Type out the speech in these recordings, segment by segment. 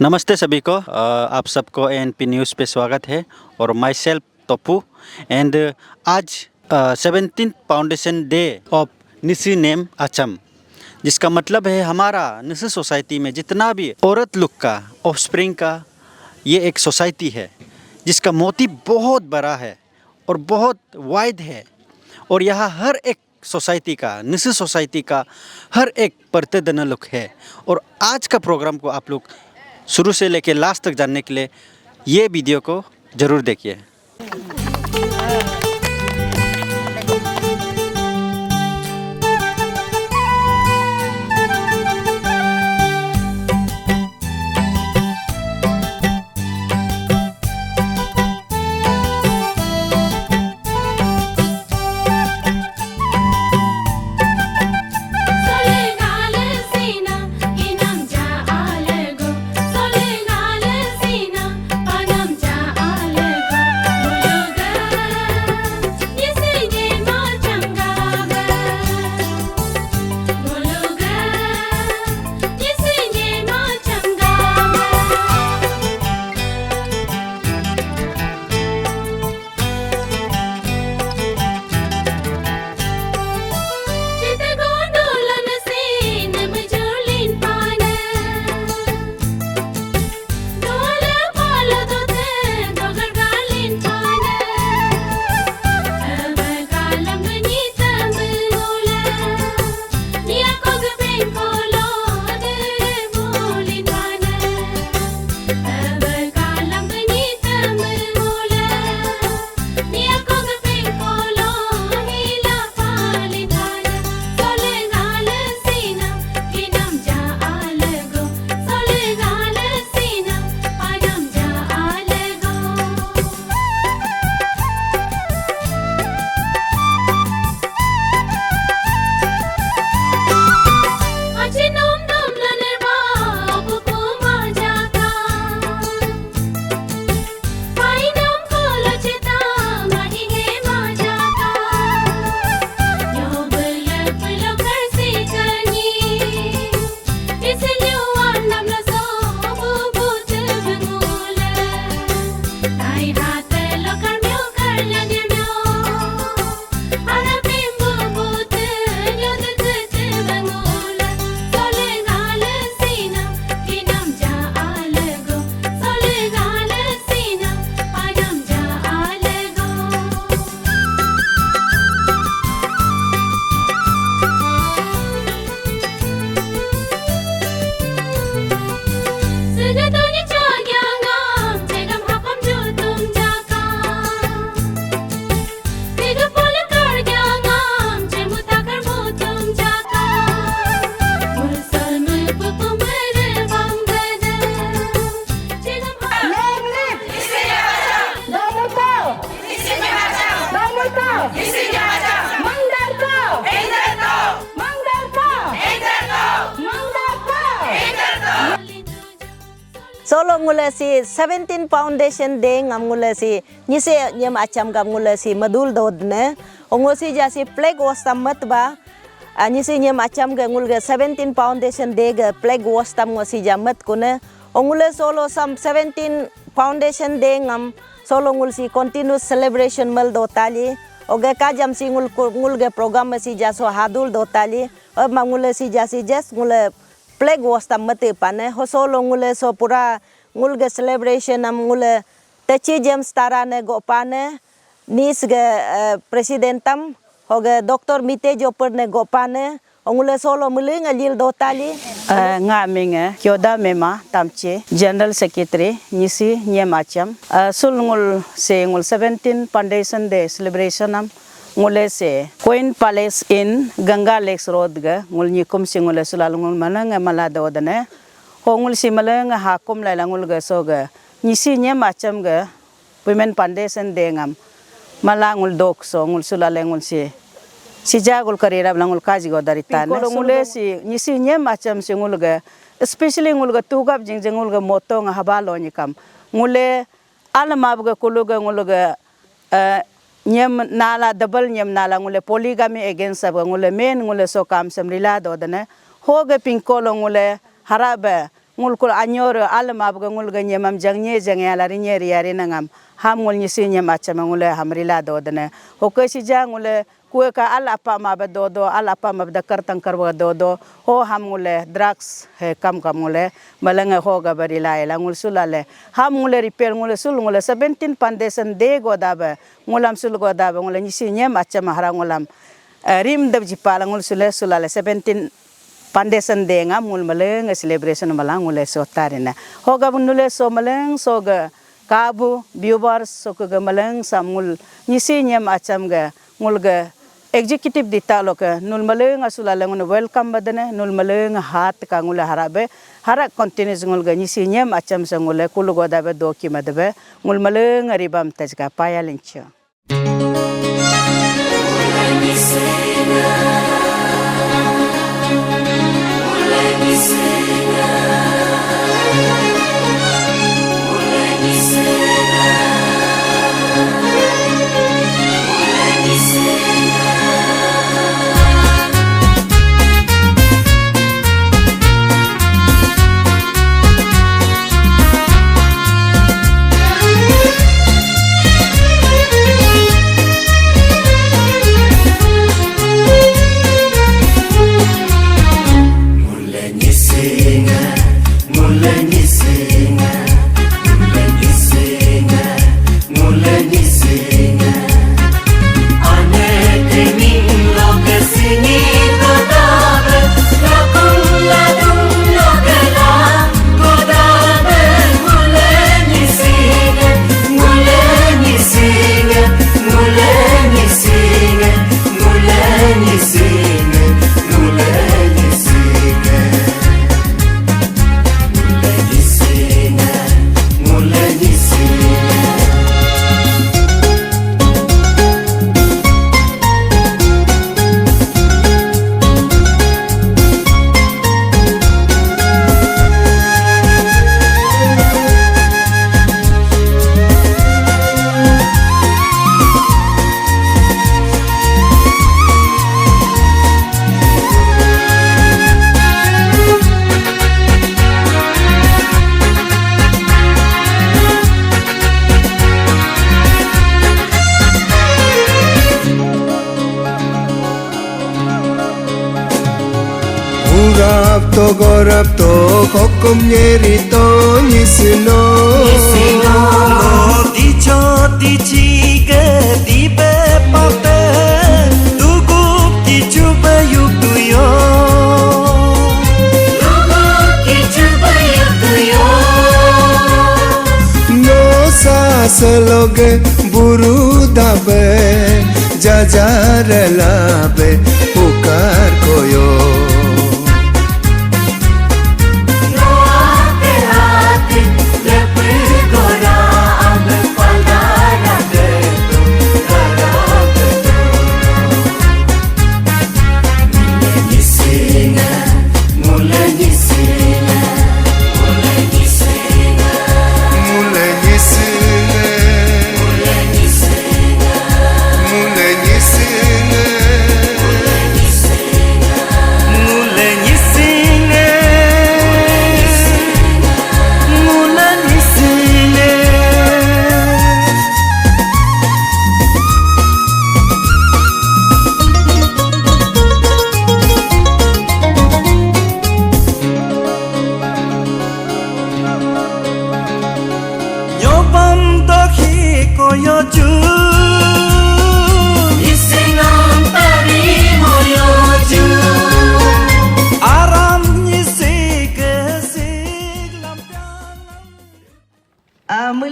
नमस्ते सभी को आप सबको एएनपी न्यूज़ पे स्वागत है और माई सेल्फ तोपू एंड आज 17th foundation day of Nyishi नेम अचम, जिसका मतलब है हमारा निसी सोसाइटी में जितना भी औरत लोग का ऑफस्प्रिंग का ये एक सोसाइटी है जिसका मोटिव बहुत बड़ा है और बहुत वाइड है। और यहाँ हर एक सोसाइटी का निसी सोसाइटी का हर एक प्रतिनिधि लोग है। और आज का प्रोग्राम को आप लोग शुरू से लेकर लास्ट तक जानने के लिए ये वीडियो को ज़रूर देखिए। Solo ngula si 17 Foundation Day ngam ngula si nise nyam acham gam ngula si madul dodne ongo si jasi flag wastam matba nise nyam acham ga ngulga 17 Foundation Day ga flag wastam ngosi jamat kune ongule solo sam 17 Foundation Day ngam solo ngul si continuous celebration mal dotali oga ka jam si ngulga program si jaso hadul dotali ob mangule si jasi jas ngule flag wastam mate pane hosolo ngule so pura ngulge celebration am ngule techi James tarane go pane nis ge presidentam hoge Dr. Mite Jopur ne go pane ngule solo muling alil dotali nga minga kyoda mema tamche general secretary nisi nyemacham sul ngul se ngul 17 foundation day celebration am ngule se Queen Palace in Ganga Lakes Road ga ngul nikum singule sulal ngul manang malado dane ho ngul simalang hakum la ngul ga so ga nisi nyemacham ga women foundation day ngam malangul dok so ngul sulal ngul si jagul karira ngul kaji go darita ne ngule si nisi nyemacham singul ga especially ngul ga tugap jing ngul ga moto nga habalo nikam ngule almab ga kulu ga ngul ga nyam nala double nyam nala ngule polygamy against ab ngule men ngule so kam samrila do dane hoge pinkolo ngule harabe ngul kul anyor al mab ga ngul ga nyemam jangne jangya la rinye riare nangam ham ngul nyisi nyem acham ngul hamrila do dane hokashi ja ngul kuwe ka al apa mab do al apa mab da kartang karwa do ho ham ngul drugs he kam ngul malanga ho ga barila ela ngul sulale ham ngul repair ngul sul ngul 17 foundation de godabe ngulam sul godabe ngul nyisi nyem acham hara ngulam rim dab jipala ngul sulale 17 foundation de nga mul maleng celebration malang mule so tarina hoga bunule so maleng so ga kabu viewers so ga maleng samul nyisi nyem acham ga ngul ga executive dita loka nul maleng asulala ngun welcome badane nul maleng hat ka ngul harabe hara continuous ngul ga nyisi nyem acham sa ngul kulu goda be do ki madabe ngul maleng ribam tajga payalincho Gorapto kokom nyerito nyisino lo dicho dichiga dibe pate dugup dichuba yukuyo dugup dichuba yukuyo no sa seloge buru dabe jajar labe pukar koyo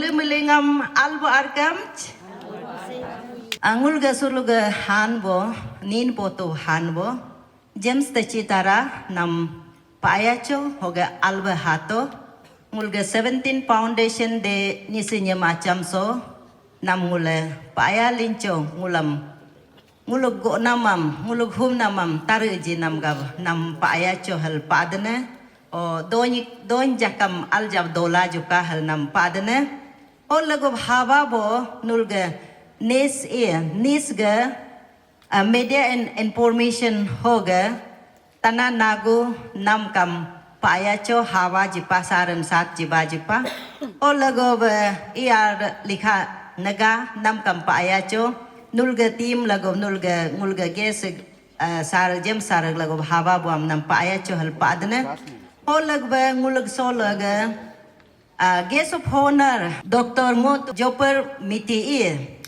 Mulingam albo arkam angul ga suluga hanbo nin poto hanbo James Tachitara nam payacho hoga alba hato ngulga 17 foundation de nisinya macam so nam ngule paya lincho ngulam ngulug go namam ngulug hum namam taruji nam gab nam payacho hal padane o doin jakam aljab dola juga hal nam padane o lagu haba bo nulga nis ga media and information hoga tana nagu nam kam payacho hawa jipa saran sat jiba jipa o lago be iar likha naga nam kam payacho nulga tim lago ngulga ges sar jem sar lago hawa buam nam payacho hal padne o lag be ngulg so laga guest of honor Dr. Ngot Joper miti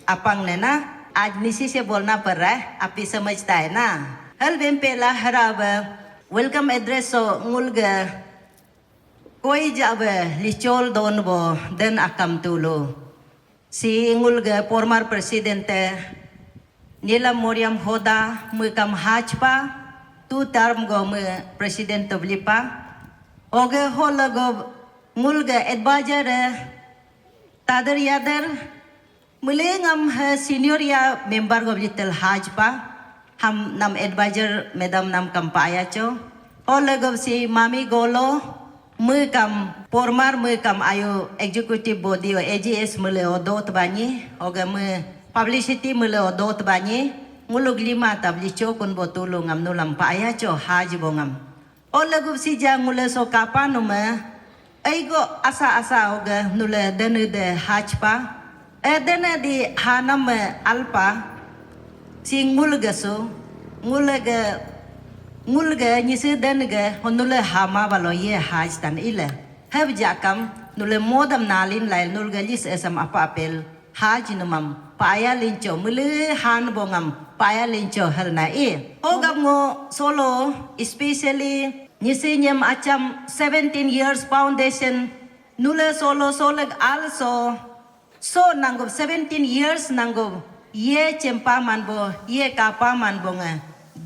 apang nena आज निसी से बोलना पड़ रहा है आप भी समझता है ना हर दिन पहला हराब वेलकम एड्रेस सो मुल्ग कोई जब लिचोल दोन बो देन अकम तुलो सी मुल्ग फॉर्मर प्रेसिडेंट नीलम मोरियम होदा मुकम हाचपा तू टर्म गो मु प्रेसिडेंट बलिपा ओगे हो लगो मुल्ग एडवाइजर तादर यादर मुलेंगम सीनियर या मेंबर गो लिटल हाजपा हम नम एडवाइजर मैडम नम कंपाया चो ओ लगो सी मामी गोलो मुकम फॉर्मर मुकम आयो एग्जीक्यूटिव बॉडी एजीएस मुले ओदोत बानी ओगे मु पब्लिसिटी मुले ओदोत बानी मुलुग लिमा तबलिचो कुन बोतुलो ngam nulam पाया चो हाज बोंगम ओ लगो सी जा मुले सो कापा नुमे एगो आसा आसा ओगे नुले दनु दे हाजपा Edena di hanam alpa si ngulga so ngulga nyisi denga honule hama balo ye haj tan ile heb jakam nule modam nalin lai nulga lis esam apa apel haj numam paya lincho mulu han bongam paya lincho halna hogam ngo solo especially nyisi nyam acham 17 years foundation nule solo solag also so nango 17 years nango ye chempa manbo ye kapa manbonga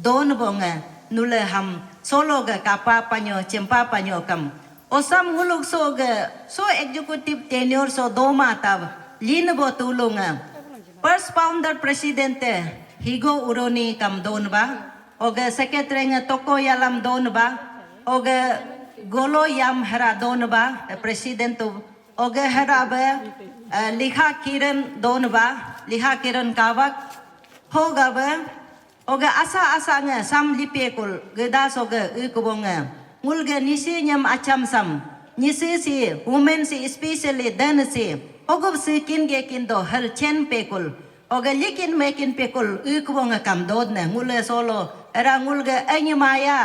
don bonga nule ham solo ga kapa panyo chempa panyo kam osam nguluk so ga so executive tenure so doma tab lin bo tulunga first founder president higo uroni kam don ba oga secretary nga toko yalam don ba oga golo yam hera don ba president oga hera ba लिखा किरण दोनबा लिखा किरण कावक होगा बे ओगे आसा आसा nge sam lipekul geda soge ukubonge mulge nisi nyam acham sam nisi si women si especially dan si ogob si kin ge kin do hal chen pekul oge likin mekin pekul ukubonge kam dod ne ngule solo era ngulge enyi maya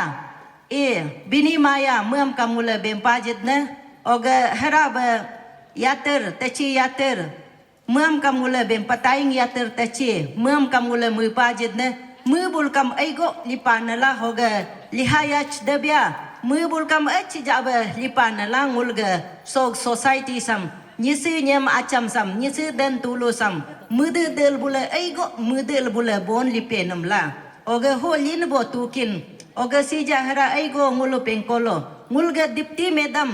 bini maya muam kam ngule bempajit ne oge herabe yater techi yater muam kamule bem pataing yater techi muam kamule mu pajid ne mu bulkam aigo lipanala hoga lihayach debya mu bulkam ach jabe lipanala ngulga sok society sam nyisi nyem acham sam nyisi den tulu sam mude del bule aigo mudel bule bon lipenam la oga holin bo tukin oga si jahara aigo ngulu pengkolo ngulga dipti medam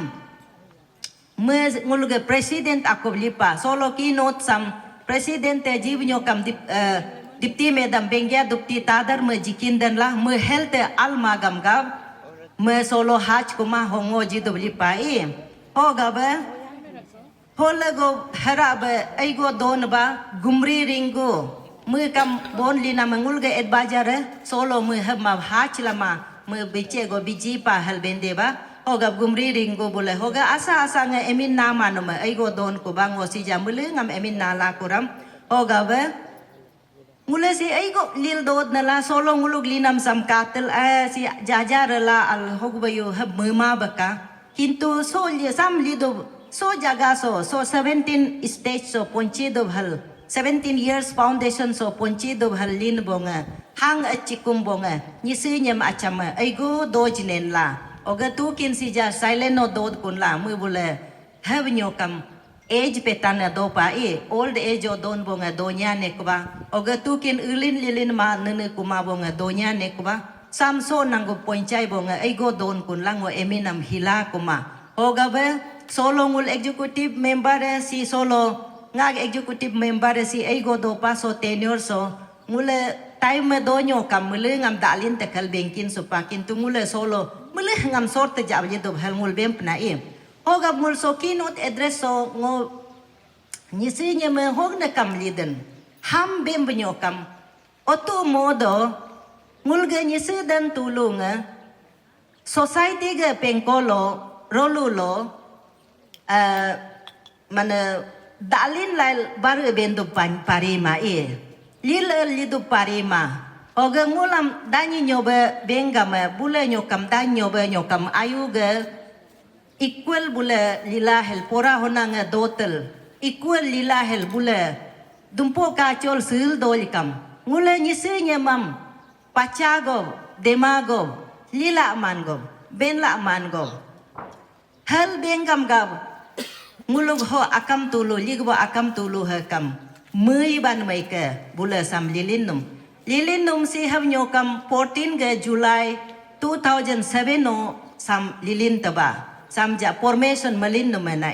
ngulga president ako lipa solo keynote sam president jibnyo kam dipti medam bengya dupti tadar me jikindan lah me health alma gam gab me solo haj kuma hongo jidu lipa hoga ba holago harabe aigo don ba gumri ringo me kam bon lina mangulga advisor solo me hama haj lama me beche go biji pa hal bende ba hoga gumri ringo bole hoga asa asa nga emin na manoma aigo don ko bango si jamule ngam emin na la kuram hoga be mule si aigo lil dod na la solo ngulug linam sam katel si jajar la al hogbayo hab mema baka kintu so li sam lido so jaga so 17 stage so ponchi do hal 17 years foundation so ponchi do hal lin bonga hang achikum bonga nyisi nyam achama aigo dojnen la oga tu kin si ja silent no dod kun la mu bule have nyo kam age petana do pa old age o don bonga donya ne kwa oga tu kin ulin lilin ma nene kuma bonga donya ne kwa samso nango poinchai bonga aigo don kun lango eminam hila kuma oga be solo ngul executive member si solo ngag executive member si aigo do pa so tenure so ngule time donyo kam mule ngam dalin te kal benkin so pa kin tu ngule solo mule ngam sorte jab je do hal ngul bem na hoga mul so keynote address so ngo nyisi nyeme hog na kam liden ham bem banyo kam otu modo ngul ge nyisi dan tulunga society ge pengkolo rolulo mana dalin lail baru bendu parima lidu parima oge ngulam danyi nyoba bengama bule nyokam dan nyoba nyokam ayu ge equal bule lilahel pora honanga dotel equal lilahel bule dumpo kacol sil dolikam ngule nyisi nyemam pacago demago lila mango ben la mango hal bengam gab ngulug ho akam tulu ligbo akam tulu hakam mui ban maike bula sam lilinum si have nyokam 14 ge July 2007 no sam lilin taba sam ja formation malin no mana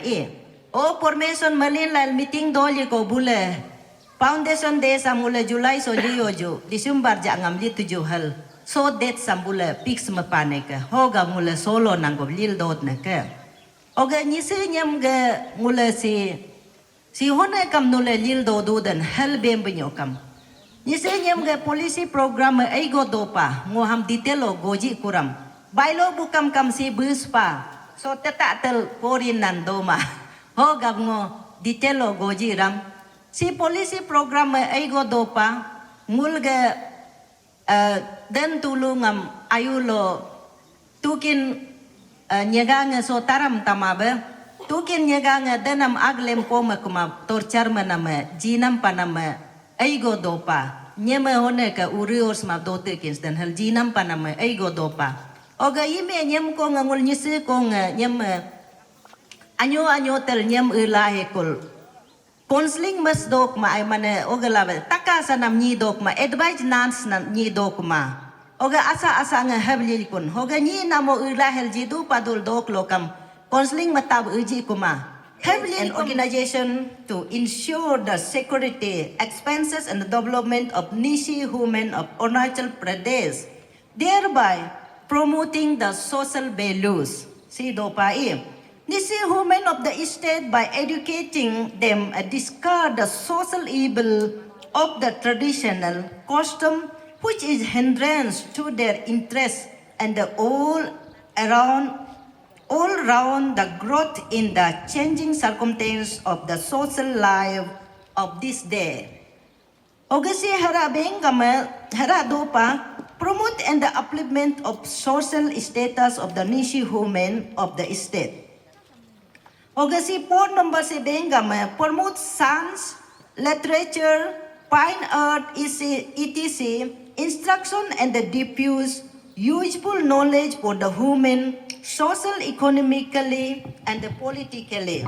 o formation malin lal meeting doli ko bula foundation day sam mula July so liojo December ja ngam li 7 hal so that sam bula pix mapane ka hoga mula solo nango lil dot na ka oga nyisi nyam ga mula si hone kam nule lil do dan hel bem benyokam nyisi nyam ga policy program ai go dopa ngoham ditelo goji kuram bailo bukam kam si buspa so teta tel porin nan doma hoga ngo ditelo goji ram si policy program ai go dopa ngul ga dan tulungam ayulo tukin nyegang so taram tamabe tukin nyegang denam aglem poma kuma torchar manama jinam panama aigo dopa nyema hone ka urios ma dote kins dan hal jinam panama aigo dopa oga ime nyem ko ngul nyisi ko nyem anyo tel nyem ilahe kul counseling mas dok ma ay mane oga labe taka sanam nyi dok ma advice nans nan nyi dok ma oga asa nga habli kun hoga ni namo ulahel jidu padul dok lokam counseling matab uji kuma habli an organization to ensure the security expenses and the development of Nishi women of Arunachal Pradesh thereby promoting the social values si dopai Nishi women of the state by educating them discard the social evil of the traditional custom which is hindrance to their interests and the all around the growth in the changing circumstances of the social life of this day. Ogasi hara bengama hara dopa promote and the upliftment of social status of the Nishi women of the state. Ogasi port number si bengama promote science, literature, fine art, etc. Instruction and the diffuse useful knowledge for the women, social, economically, and politically.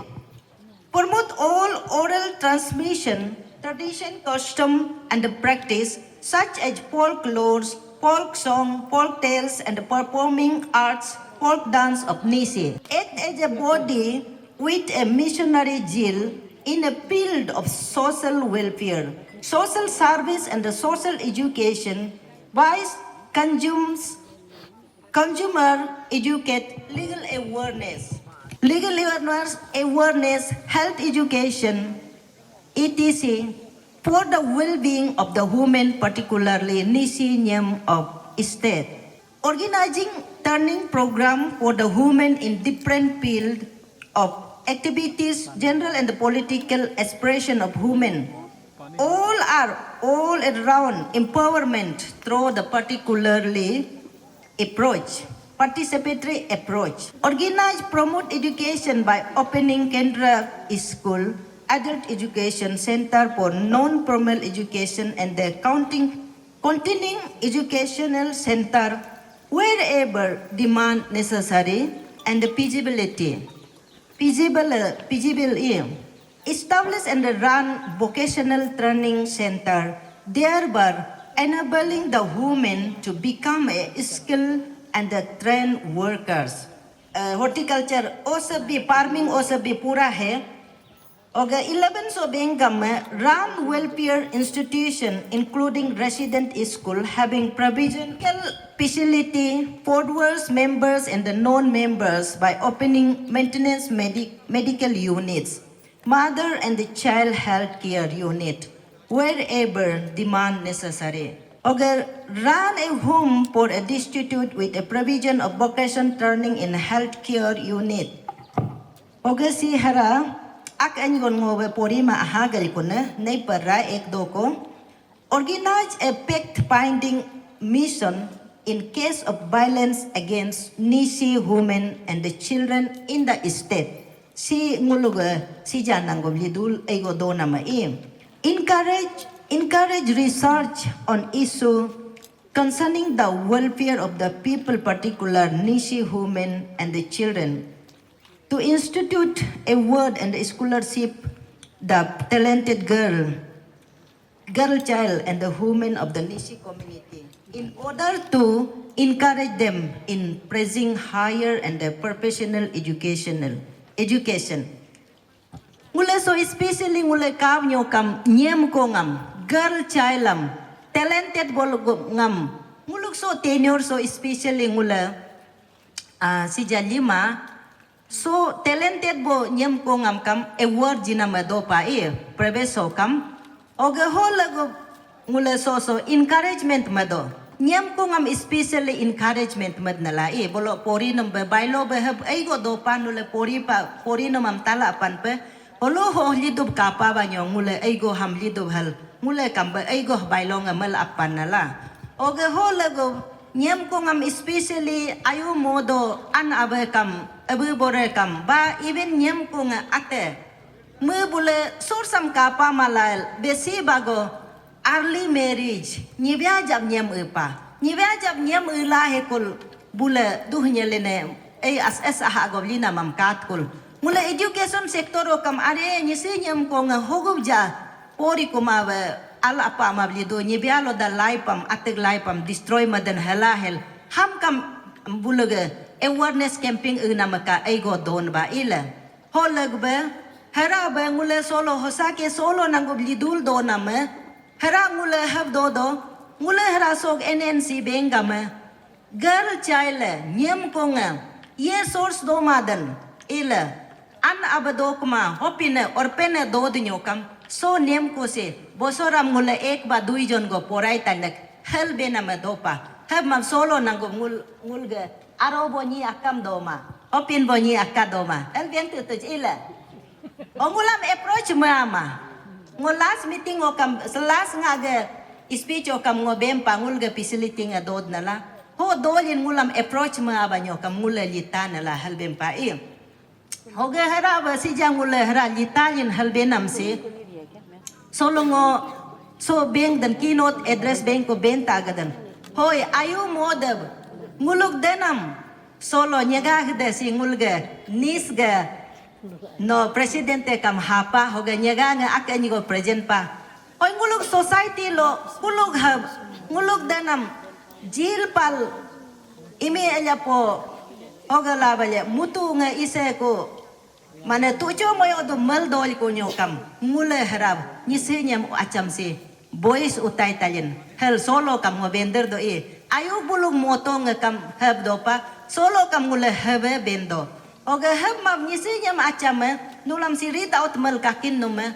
Promote all oral transmission, tradition, custom, and practice such as folklore, folk song, folk tales, and performing arts, folk dance of Nishi. Act as a body with a missionary zeal in a field of social welfare, social service and the social education, vice consumer educate, legal awareness, health education, etc. for the well-being of the women, particularly Nishi Nyam of state. Organizing turning program for the women in different fields of activities, general and the political expression of women. All around empowerment through the participatory approach. Organize, promote education by opening Kendra School, Adult Education Center for Non-Formal Education and the continuing educational center wherever demand necessary and feasible. Establish and run vocational training center, thereby enabling the women to become a skilled and trained workers. Horticulture also be farming also be pura hai. Oga 11 so bengam run welfare institution including resident school having provisional facility for members and the non-members by opening maintenance medical units. Mother and the child health care unit wherever demand necessary. Oga run a home for a destitute with a provision of vocation training in healthcare unit. Oga si hara ak angon ngobe porima ahagal kuna nei para ek doko organize a fact-finding mission in case of violence against Nisi women and the children in the state. Si nguluga si janang goblidul ego dona mai. Encourage research on issue concerning the welfare of the people, particular Nisi women and the children. To institute a word and a scholarship, the talented girl child and the women of the Nisi community, in order to encourage them in praising higher and professional education. Ngule so especially ngule kaw nyo kam nyem ko ngam girl child am talented bol ngam nguluk so tenure so especially ngule si jalima so talented bo nyem ko ngam kam e word jina mado pa prebeso kam oge holago ngule so encouragement mado nyem ko ngam especially encouragement mad nala bolo pori nam be bailo be hab ai go do panule pori nam am tala pan pe olo ho lidub kapa ba nyo ngule ai go ham lidub hal ngule kam be ai go bailo ngamal apan nala oge holago nyem ko ngam especially ayu modo an abe kam abu bore kam ba even nyem ko nga ate me bule sorsam kapa malal besi bago early marriage nyibya jab nyem la hekul bule duhnya lene as aha goblina mam katkul mula education sector o kam are nyisi nyem ko nga hogub ja pori ko ma ala pa mabli do nyibya lo da laipam atek laipam destroy madan halahel ham kam buluge awareness camping namaka ai go don ba ila holag ba hara ba ngule solo hosake solo nangobli dul do nama hara ngule hab do ngule hara sok NNC bengama girl child nyem ko nga ye source do madan ila an abado kuma hopine or pene do dinyo kam so nyem ko se bosoram ngule ek ba dui jon go porai tanak hel bena madopa hab mam solo nango ngulge aro bonyi akam doma hopin bonyi akadoma el bien tu ila ongulam approach mama ngulas meeting o kam selas ngaga speech o kam ngobem pangul ga facility nga dod nala ho dolin ngulam approach mga banyo kam ngula lita nala halbem pa hoge hara ba si jang ngula hara litalin halbenam si solongo so beng dan keynote address beng ko benta gadan hoy ayu modab nguluk denam solo nyaga hde si ngulga nisga no presidente kam hapa hoga nyaga nga akani go present pa hoy nguluk society lo kulug hab nguluk denam jil pal imi anya po hoga labale mutu nga ise ko mana tujo mo yo do mal dol ko nyo kam ngule harab nyisinyam acham si boys utay talin hel solo kam ngo bender do ayu bulung moto nga kam hab do pa solo kam ngule habe bendo oga hab mam nyisinyam acham nulam sirita out mal kakin no me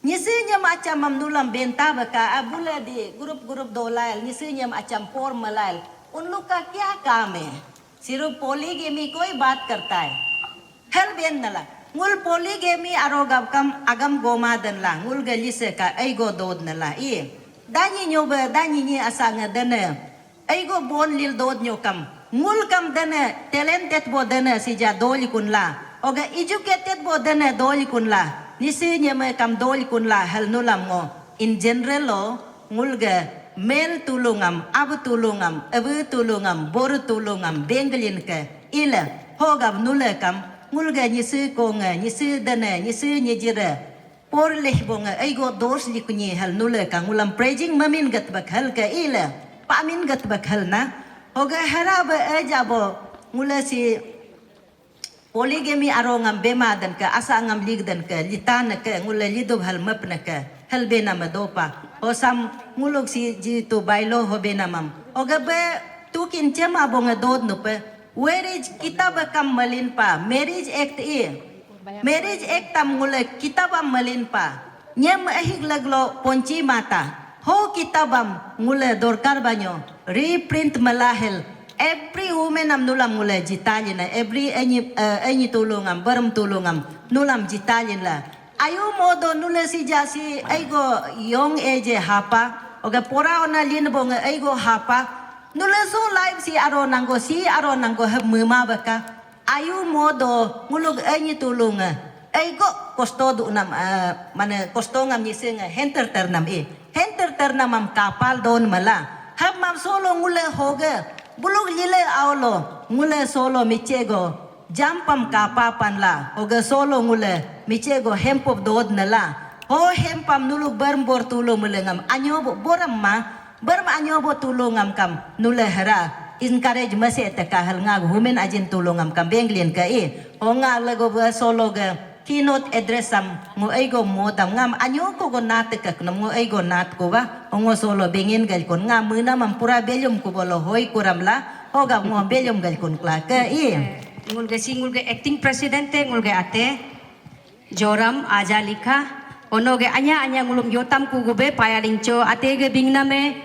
nyisinyam acham mam nulam benta baka abula di grup dolal nyisinyam acham por malal उन लोग का क्या काम है सिर्फ polygamy कोई बात करता है हल बेन नला ngul polygamy arogam kam agam goma dan la ngul galise ka ay go dod na la danyi nyo ba danyi ni asanga dana ay go bon lil dod nyo kam ngul kam dana talented bo dana si ja doli kun la oga educated bo dana doli kun la nisi nya me kam doli kun la hal nulam ngo in general lo ngul ga mel tulungam abu tulungam boru tulungam bengalin ka ila hogam nula kam ngulga nyisi ko nga nyisi dana nyisi nyejira por leh bonga ay go dos likunyi hal nula ka ngulam praising mamin gat bakhal ka ila pamin gat bakhal na hoga haraba ajabo ngula si polygamy arongam bema dan ka asa ngam ligdan ka litana ka ngula lidob hal mapna ka hal bena madopa osam ngulog si jitu bailo ho bena mam hoga be tukin chema bonga dod no pe marriage kitab kam malin pa marriage act marriage act tam ngule kitab malin pa nyam ahig laglo ponchi mata ho kitabam ngule dorkar banyo reprint malahel every woman am nulam ngule jitalin la every any tulungam berem tulungam nulam jitalin la ayu modo nule si jasi aigo young age hapa oga pora ona lin bong aigo hapa nule so live si aronango heb mema baka ayu modo ngulug any tulunga aigo kosto du nam mane kosto ngam nisinga henter ternam am kapal don mala hab mam solo ngule hoge bulug lile awlo ngule solo michego jampam kapapan la hoge solo ngule michego hempop dod nala ho hempam nulu bermbor tulung mulengam anyobo boram anyobo tulungam kam nule hera encourage mase takahal nga humen ajin tulungam kam benglien ka o nga lago solo ge keynote address am ngo aigo modam ngam anyo ko go natek ngo aigo nat ko ba ngo solo bengin gal kon ngam muna mam pura belyum ko bolo hoy kuramla hoga ngo belyum gal kon kla ka ngulge acting presidente ngulge ate joram aja likha onoge anya ngulum yotam ku gobe payalingcho ate ge bingna me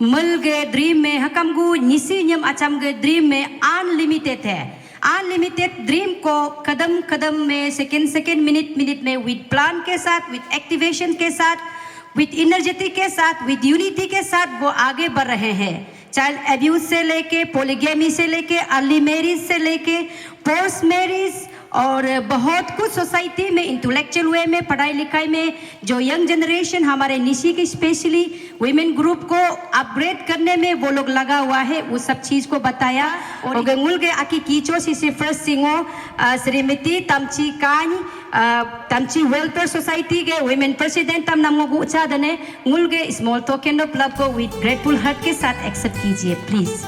mulge dream में hakam gu nisi nyam acham ge dream में unlimited है unlimited dream को कदम में second minute में with plan के साथ with activation के साथ विद एनर्जेटी के साथ विद यूनिटी के साथ वो आगे बढ़ रहे हैं चाइल्ड एब्यूज से लेके पोलीगेमी से लेके अर्ली मैरिज से लेके पोस्ट मैरिज और बहुत कुछ सोसाइटी में इंटेलेक्चुअल वे में पढ़ाई लिखाई में जो यंग जनरेशन हमारे निशी के स्पेशली वुमेन ग्रुप को अपग्रेड करने में वो लोग लगा हुआ है वो सब चीज़ को बताया और गंगुल के आकी कीचो से फर्स्ट सिंगो श्रीमती तमची कान तमची वेलफेयर सोसाइटी के वुमेन प्रेसिडेंट तम नमो गुचा दने गुल के स्मॉल टोकन ऑफ लव को विद ग्रेटफुल हार्ट के साथ एक्सेप्ट कीजिए प्लीज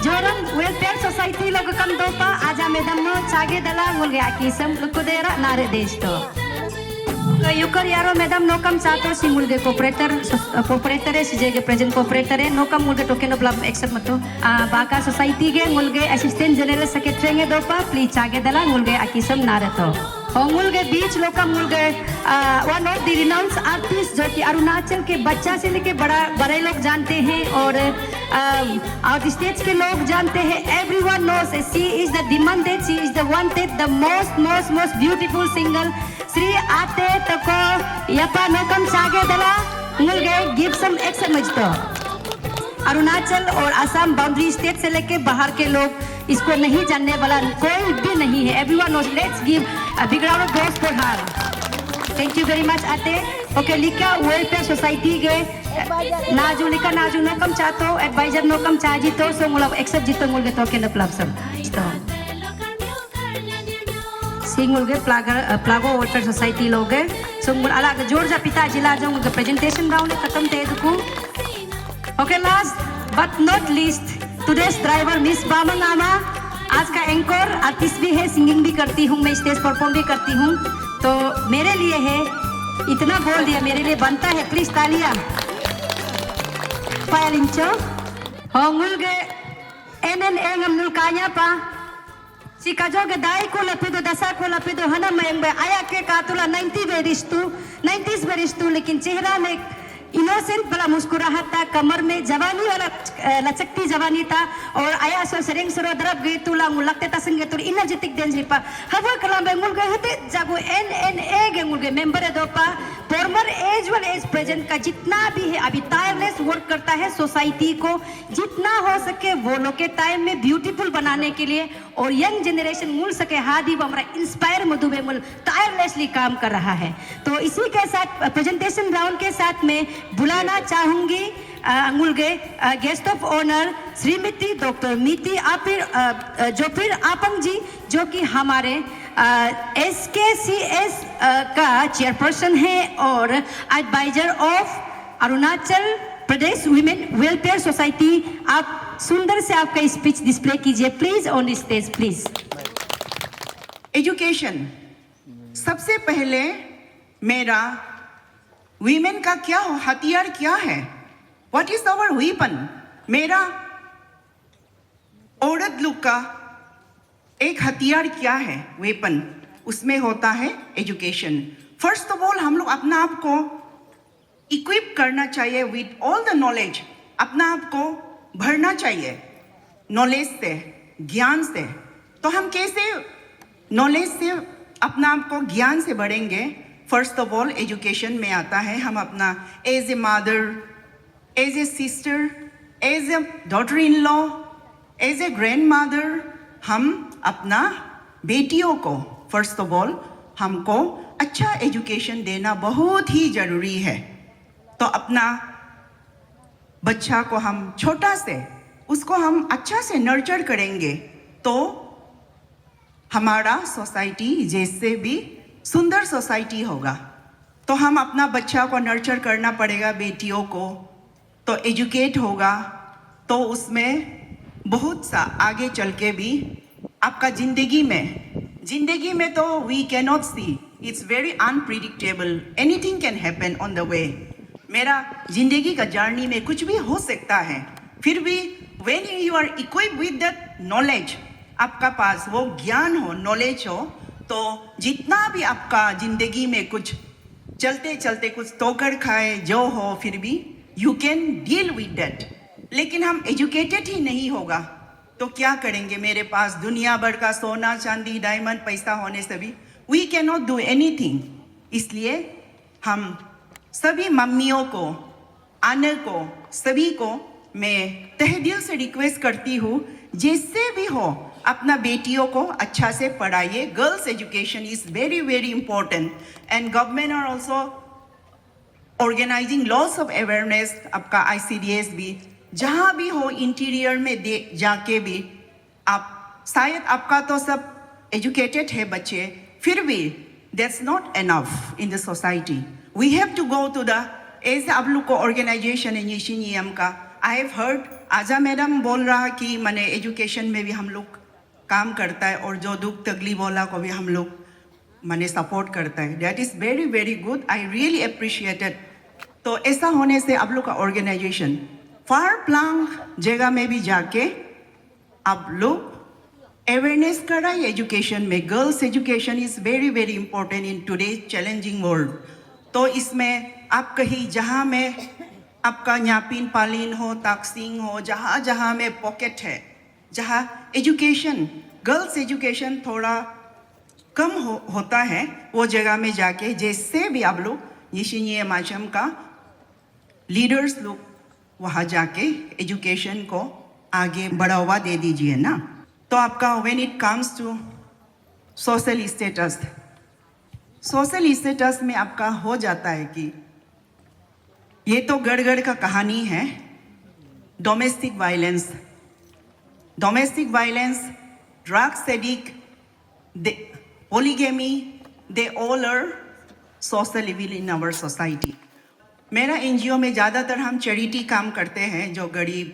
जोरम वेलफेयर सोसाइटी लोग कम दोपा आजा मैडम नो चागे दला मुल गया किसम लुकुदेरा नारे देश तो युकर यारो मैडम नो कम चातो सिंगुल के कोऑपरेटर है सीजे के प्रेजेंट कोऑपरेटर है नो कम मुल के टोकन ऑफ लव एक्सेप्ट मतो बाका सोसाइटी के मुल के असिस्टेंट जनरल सेक्रेटरी के दोपा प्लीज चागे दला मुल गया किसम नारे तो होंगुल के बीच लोग का मुल गए one of the renounce artist जो कि अरुणाचल के बच्चा से लेके बड़े लोग जानते हैं और आउट स्टेट्स के लोग जानते हैं everyone knows she is the demanded she is the wanted the most beautiful single Shri आते तको यपा नोकम चागे दला मुल गए गिव सम एक्समेज तो अरुणाचल और असम बाउंड्री स्टेट से लेके बाहर के लोग इसको नहीं जानने वाला कोई भी नहीं है everyone knows let's give a big round of applause for her thank you very much आते ओके लिखा वेलफेयर सोसाइटी के नाजू लिखा नाजू नोकम चाहतो एडवाइजर नोकम चाहजी तो सो मुला एक्सेप्ट जितो मुल के टोकन ऑफ लव सम सिंगुल के प्लागो वेलफेयर सोसाइटी लोग सो मुल अलग जोर जा पिता जिला जो मुल प्रेजेंटेशन राउंड खत्म थे दुकू okay last but not least today's driver miss बामन आमा आज का एंकर आर्टिस्ट भी है सिंगिंग भी करती हूँ मैं स्टेज परफॉर्म भी करती हूँ तो मेरे लिए है इतना बोल दिया मेरे लिए बनता है प्लीज तालियां पायलिंचो होंगुल के एनएन एंगम काया पा सिकाजो के दाई को लपिदो दशा को लपिदो हना मैं आया के कातुला 90s बेरिस्तु लेकिन चेहरा में इनोसेंट वाला मुस्कुराहट था कमर में जवानी वाला लचकती जवानी था और आया सो सेरेंग सरो दरब गई तुला लगते तसंगे तो एनर्जेटिक देन रिपा हवा कलाम बेंगुल गए हते जागो NNA गेंगुल गए मेंबर है दोपा former as well as present का जितना भी है अभी टायरलेस वर्क करता है सोसाइटी को जितना हो सके वो लोग के टाइम में ब्यूटीफुल बनाने के लिए और यंग जनरेशन मूल सके हादी वो हमारा इंस्पायर मधुबे मूल टायरलेसली काम कर रहा है। तो इसी के साथ प्रेजेंटेशन राउंड के साथ में बुलाना चाहूंगी अंगुलगे guest of honour Shrimati doctor मीति आपिर जोफिर आपंग जी जो कि हमारे SKCS का चेयरपर्सन है और advisor of Arunachal Pradesh women welfare society. आप सुंदर से आपका स्पीच डिस्प्ले कीजिए please on stage please. Education सबसे पहले मेरा वीमेन का क्या हथियार क्या है, व्हाट इज आवर वेपन। मेरा औरत लोग का एक हथियार क्या है, वेपन, उसमें होता है एजुकेशन। फर्स्ट ऑफ ऑल हम लोग अपना आप को इक्विप करना चाहिए विद ऑल द नॉलेज, अपना आप को भरना चाहिए नॉलेज से, ज्ञान से। तो हम कैसे नॉलेज से अपना आप को ज्ञान से बढ़ेंगे। फर्स्ट ऑफ ऑल एजुकेशन में आता है हम अपना as a mother, as a sister, as a daughter in law, as a grand mother, हम अपना बेटियों को फर्स्ट ऑफ ऑल हमको अच्छा एजुकेशन देना बहुत ही जरूरी है। तो अपना बच्चा को हम छोटा से उसको हम अच्छा से नर्चर करेंगे तो हमारा सोसाइटी जैसे भी सुंदर सोसाइटी होगा। तो हम अपना बच्चा को नर्चर करना पड़ेगा, बेटियों को तो एजुकेट होगा तो उसमें बहुत सा आगे चल के भी आपका जिंदगी में तो we can not see, it's very unpredictable, anything can happen on the way. मेरा जिंदगी का जर्नी में कुछ भी हो सकता है, फिर भी when you are equip with that knowledge, आपका पास वो ज्ञान हो, नॉलेज हो, तो जितना भी आपका जिंदगी में कुछ चलते चलते कुछ ठोकर खाए जो हो, फिर भी you can deal with that. लेकिन हम एजुकेटेड ही नहीं होगा तो क्या करेंगे। मेरे पास दुनिया भर का सोना चांदी डायमंड पैसा होने से भी we can not do anything. इसलिए हम सभी मम्मियों को, आनर को, सभी को मैं तहे दिल से रिक्वेस्ट करती हूँ जैसे भी हो अपना बेटियों को अच्छा से पढ़ाइए। Girls education is very very important and government are also organising lots of awareness. आपका ICDS भी जहाँ भी हो इंटीरियर में दे जाके भी आप, शायद आपका तो सब एजुकेटेड है बच्चे, फिर भी that's not enough in the society. We have to go to the as आप लोग को ऑर्गेनाइजेशन है नियम का। आई हैव हर्ड आजा मैडम बोल रहा कि मैंने एजुकेशन में भी हम लोग काम करता है और जो दुख तकलीफ वाला को भी हम लोग मैंने सपोर्ट करता है। That is very very good, I really appreciated. तो ऐसा होने से आप लोग का ऑर्गेनाइजेशन फार प्लांग जगह में भी जाके आप लोग अवेयरनेस कराइए एजुकेशन में। Girls education is very very important in today's challenging world. तो इसमें आप कहीं जहाँ में आपका न्यापिन पालिन हो, ताकसिंग हो, जहाँ जहाँ में पॉकेट है, जहाँ एजुकेशन, गर्ल्स एजुकेशन थोड़ा कम होता है, वो जगह में जाके जैसे भी आप लोग निशिनिये माचम का लीडर्स लोग वहाँ जाके एजुकेशन को आगे बढ़ावा दे दीजिए ना। तो आपका when it comes to social status में आपका हो जाता है कि ये तो गड़गड़ का कहानी है। Domestic violence, drugs addict, polygamy, they all are social evil in our society. मेरा NGO में ज़्यादातर हम चैरिटी काम करते हैं जो गरीब,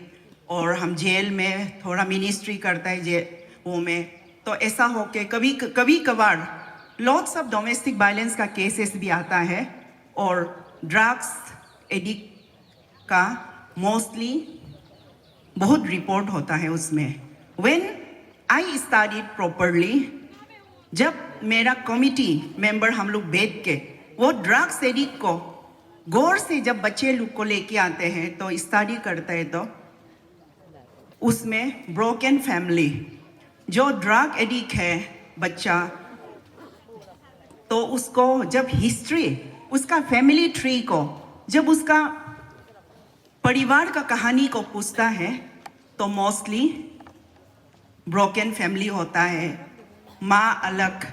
और हम जेल में थोड़ा मिनिस्ट्री करता है जेल वो में। तो ऐसा हो के कभी कभार लॉट्स ऑफ डोमेस्टिक वायलेंस का केसेस भी आता है और ड्रग्स एडिक्ट का मोस्टली बहुत रिपोर्ट होता है उसमें। व्हेन आई स्टडीड प्रॉपरली, जब मेरा कमिटी मेंबर हम लोग बैठ के वो ड्रग्स एडिक्ट को गौर से जब बच्चे लोग को लेके आते हैं तो स्टडी करते हैं, तो उसमें ब्रोकन फैमिली, जो ड्रग एडिक्ट है बच्चा, तो उसको जब हिस्ट्री, उसका फैमिली ट्री को, जब उसका परिवार का कहानी को पूछता है तो मोस्टली ब्रोकन फैमिली होता है। माँ अलग,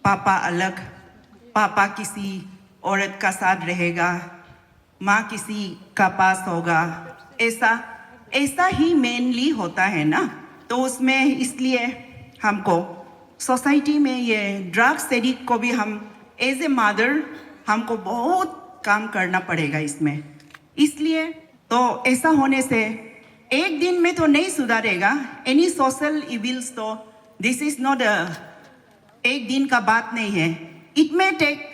पापा अलग, पापा किसी औरत का साथ रहेगा, माँ किसी का पास होगा, ऐसा ही मेनली होता है ना। तो उसमें इसलिए हमको सोसाइटी में ये ड्रग्स एडिक्ट को भी हम एज ए मदर हमको बहुत काम करना पड़ेगा इसमें। इसलिए तो ऐसा होने से एक दिन में तो नहीं सुधारेगा एनी सोशल इविल्स। तो दिस इज नॉट एक दिन का बात नहीं है। It may take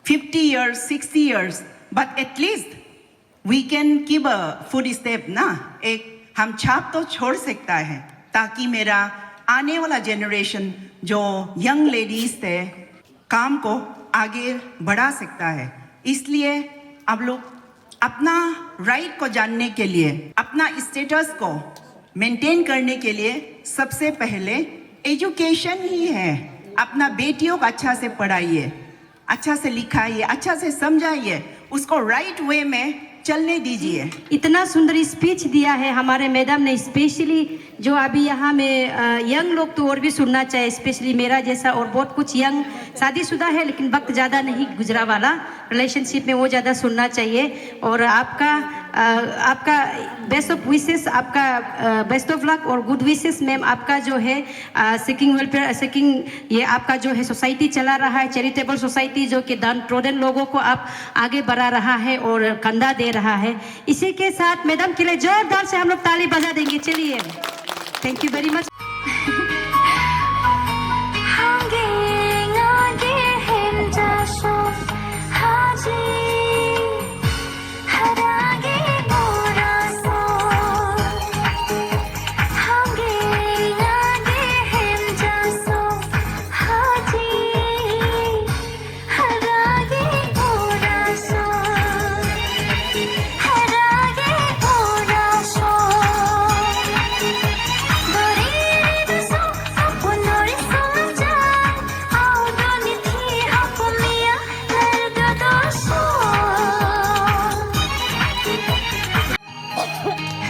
50 years, 60 years, but at least we can keep a footstep ना, एक हम छाप तो छोड़ सकता है, ताकि मेरा आने वाला जनरेशन जो यंग लेडीज थे काम को आगे बढ़ा सकता है। इसलिए आप लोग अपना राइट को जानने के लिए, अपना स्टेटस को मेंटेन करने के लिए सबसे पहले एजुकेशन ही है। अपना बेटियों को अच्छा से पढ़ाइए, अच्छा से लिखाइए, अच्छा से समझाइए, उसको राइट वे में चलने दीजिए। इतना सुंदर स्पीच दिया है हमारे मैडम ने, स्पेशली जो अभी यहाँ में यंग लोग तो और भी सुनना चाहिए, स्पेशली मेरा जैसा और बहुत कुछ यंग शादीशुदा है लेकिन वक्त ज़्यादा नहीं गुजरा वाला रिलेशनशिप में, वो ज़्यादा सुनना चाहिए। और आपका बेस्ट ऑफ विशेस, आपका बेस्ट ऑफ लक और गुड विशेस मैम। आपका जो है सेकिंग वेलफेयर, सेकिंग ये आपका जो है सोसाइटी चला रहा है, चैरिटेबल सोसाइटी, जो कि डाउन ट्रोडन लोगों को आप आगे बढ़ा रहा है और कंधा दे रहा है। इसी के साथ मैडम के लिए जोरदार से हम लोग ताली बजा देंगे। चलिए, thank you very much.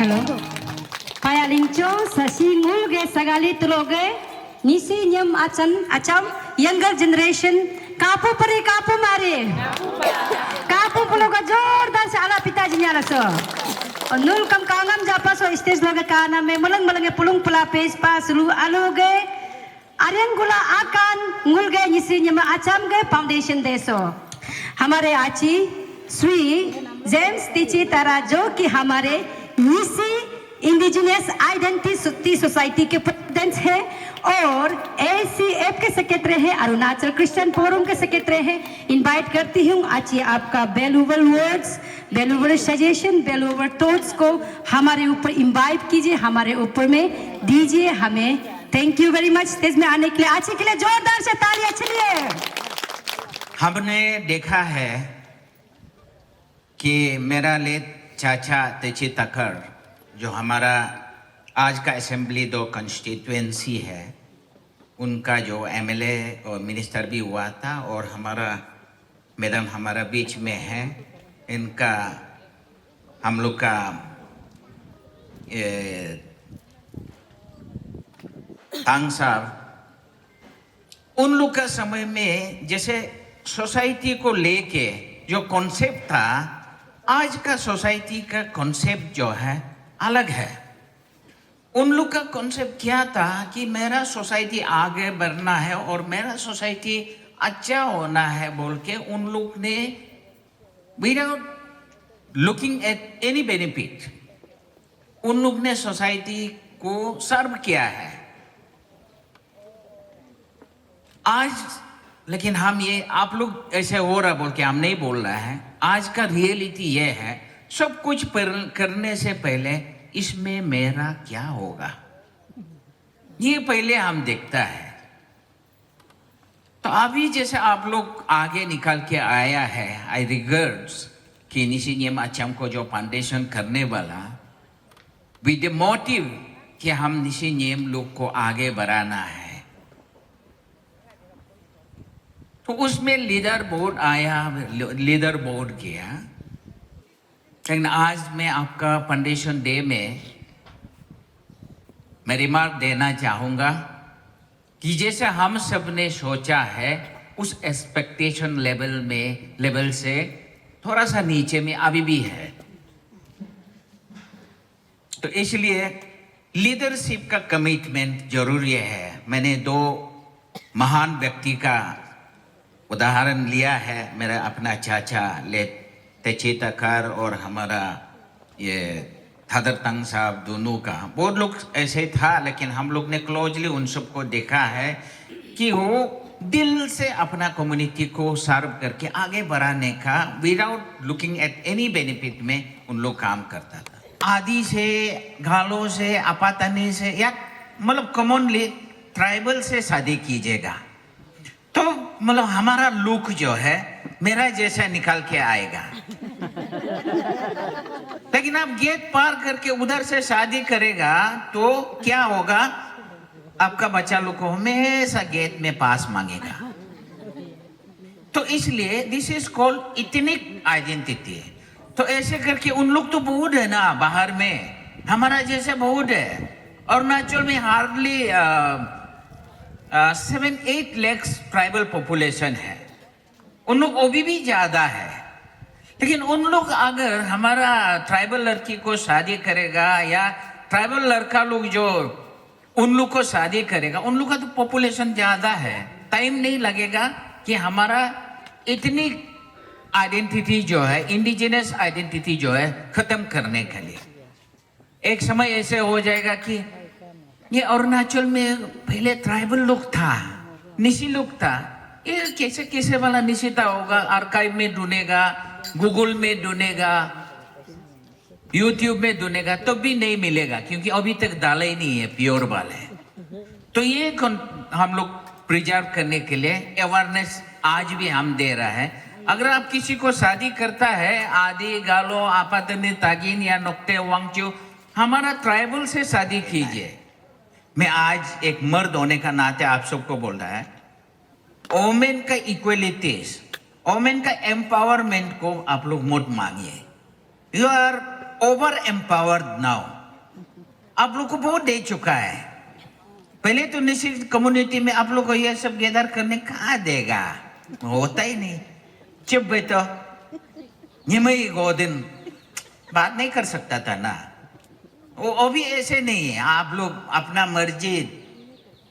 Hello. Paya lingcho sasi ngulge sagali tuloge nisi nyam acham younger generation kapu pare kapu mare kapu puloga जोरदार से आला पिताजी न्याला सो नूल कम कांगम जापा सो स्टेज लोगे काना में मलंग मलंगे पुलुंग पुला पेज पास लू आलोगे आर्यंगुला आकान ngulge nisi nyam acham ge foundation देसो हमारे आची श्री जेम्स तिची तारा जो कि हमारे निसी इंडिजिनियस आइडेंटिटी सोसाइटी के प्रेसिडेंट है और ACF के सेक्रेटरी है, अरुणाचल क्रिश्चियन फोरम के सेक्रेटरी है। इनवाइट करती हूँ आज आपका valuable words, valuable suggestion, valuable thoughts को हमारे ऊपर इनवाइट कीजिए, हमारे ऊपर में दीजिए हमें। Thank you very much stage में आने के लिए। आज के लिए जोरदार से तालियां। चलिए, हमने देखा है कि मेरा लेट चाचा तेची तकर जो हमारा आज का असेंबली 2 कंस्टिट्यूएंसी है, उनका जो MLA और मिनिस्टर भी हुआ था, और हमारा मैडम हमारा बीच में है, इनका हम लोग का तांग साहब, उन लोग का समय में जैसे सोसाइटी को लेके जो कॉन्सेप्ट था, आज का सोसाइटी का कॉन्सेप्ट जो है अलग है। उन लोग का कॉन्सेप्ट क्या था कि मेरा सोसाइटी आगे बढ़ना है और मेरा सोसाइटी अच्छा होना है बोल के उन लोग ने without looking at any benefit उन लोग ने सोसाइटी को सर्व किया है। आज लेकिन हम ये आप लोग ऐसे हो रहा बोल के हम नहीं बोल रहे हैं। आज का रियलिटी ये है, सब कुछ करने से पहले इसमें मेरा क्या होगा ये पहले हम देखता है। तो अभी जैसे आप लोग आगे निकल के आया है, आई रिगार्ड्स कि निसी न्यम अचम को जो फाउंडेशन करने वाला विद द मोटिव कि हम निशी नियम लोग को आगे बढ़ाना है। तो उसमें लीडर बोर्ड आया, लीडर बोर्ड किया। लेकिन आज मैं आपका फाउंडेशन डे में मैं रिमार्क देना चाहूँगा कि जैसे हम सब ने सोचा है उस एक्सपेक्टेशन लेवल से थोड़ा सा नीचे में अभी भी है। तो इसलिए लीडरशिप का कमिटमेंट जरूरी है। मैंने दो महान व्यक्ति का उदाहरण लिया है, मेरा अपना चाचा ले तेचेताकार और हमारा ये थादर तंग साहब, दोनों का। बहुत लोग ऐसे था, लेकिन हम लोग ने क्लोजली उन सबको देखा है कि वो दिल से अपना कम्युनिटी को सर्व करके आगे बढ़ाने का without looking at any benefit में उन लोग काम करता था। आदि से, गालों से, आपातनी से, या मतलब कॉमनली ट्राइबल से शादी कीजिएगा तो मतलब हमारा लुक जो है मेरा जैसा निकल के आएगा। लेकिन आप गेट पार करके उधर से शादी करेगा तो क्या होगा, आपका बच्चा लोग को हमेशा गेट में पास मांगेगा। तो इसलिए this is called ethnic identity. तो ऐसे करके उन लोग तो बहुत है ना बाहर में, हमारा जैसे बहुत है। अरुणाचल में हार्डली 7-8 लाख ट्राइबल पॉपुलेशन है, उन लोग अभी भी ज्यादा है। लेकिन उन लोग अगर हमारा ट्राइबल लड़की को शादी करेगा या ट्राइबल लड़का लोग जो उन लोग को शादी करेगा, उन लोग का तो पॉपुलेशन ज्यादा है, टाइम नहीं लगेगा कि हमारा इतनी आइडेंटिटी जो है, इंडिजिनस आइडेंटिटी जो है, खत्म करने के लिए। एक समय ऐसे हो जाएगा कि ये अरुणाचल में पहले ट्राइबल लोग था, निशी लोग था, ये कैसे कैसे वाला निशिता होगा, आर्काइव में ढूंढेगा, गूगल में ढूंढेगा, यूट्यूब में ढूंढेगा तो भी नहीं मिलेगा, क्योंकि अभी तक डाला ही नहीं है प्योर वाले। तो ये हम लोग प्रिजर्व करने के लिए अवेयरनेस आज भी हम दे रहा है। अगर आप किसी को शादी करता है, आदि, गालो, आपातनी, तागिन या नोक्टे, वांगचू, हमारा ट्राइबल से शादी कीजिए। मैं आज एक मर्द होने का नाते आप सबको बोल रहा है, वोमेन का इक्वलिटीज, वोमेन का एम्पावरमेंट को आप लोग मत मांगिए। You are over empowered now, आप लोग को बहुत दे चुका है। पहले तो निश्चित कम्युनिटी में आप लोग को ये सब गैदर करने कहाँ देगा, होता ही नहीं। चुप बेटो, ये मैं गोदिन बात नहीं कर सकता था ना, वो अभी ऐसे नहीं है। आप लोग अपना मर्जी,